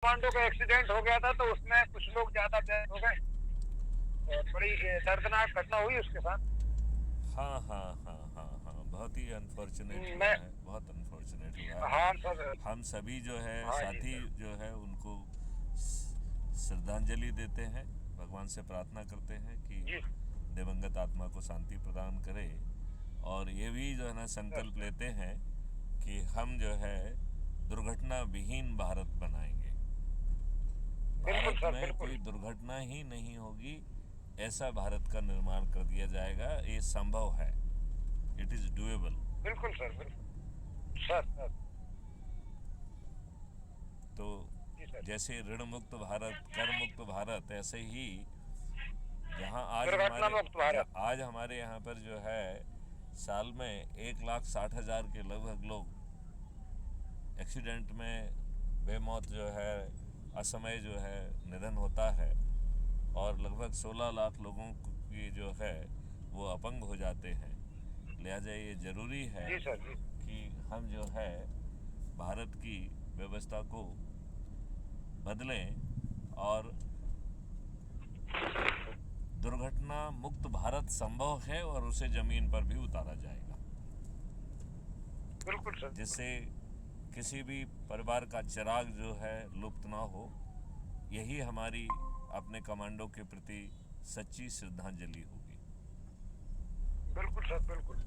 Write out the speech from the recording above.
Commando का accident हो गया था, तो उसमें कुछ लोग ज्यादा डेथ हो गए। बड़ी दर्दनाक घटना हुई उसके साथ। हाँ हाँ हाँ हाँ हाँ, बहुत ही अनफॉर्चुनेट हुआ मैं है, बहुत अनफॉर्चुनेट हुआ है। हाँ सर। हम सभी जो है हाँ जी साथी सर। जो है उनको श्रद्धांजलि देते हैं, भगवान से प्रार्थना करते हैं कि जी दिवंगत आत्मा को शांति प्रदान करे। और ये भी जो है ना सर। संकल्प लेते हैं कि हम जो है दुर्घटना विहीन भारत बनाएंगे। बिल्कुल भारत सर, में बिल्कुल। कोई दुर्घटना ही नहीं होगी, ऐसा भारत का निर्माण कर दिया जाएगा। ये संभव है, इट इज़ डूएबल। बिल्कुल सर, बिल्कुल। Sir sir. तो जी सर। जैसे ऋण मुक्त भारत, कर मुक्त भारत, ऐसे ही जहाँ आज दुर्घटना हमारे मुक्त भारत। आज हमारे यहाँ पर जो है साल में 1,60,000 के लगभग लोग एक्सीडेंट में बेमौत जो है, असमय जो है निधन होता है, और लगभग 16 लाख लोगों की जो है वो अपंग हो जाते हैं। लिहाजा ये ज़रूरी है जी सर। जी कि हम जो है भारत की व्यवस्था को बदलें, और दुर्घटना मुक्त भारत संभव है और उसे ज़मीन पर भी उतारा जाएगा, बिल्कुल सर, बिल्कुल। जिससे किसी भी परिवार का चिराग जो है लुप्त ना हो। यही हमारी अपने कमांडो के प्रति सच्ची श्रद्धांजलि होगी। बिल्कुल सर, बिल्कुल।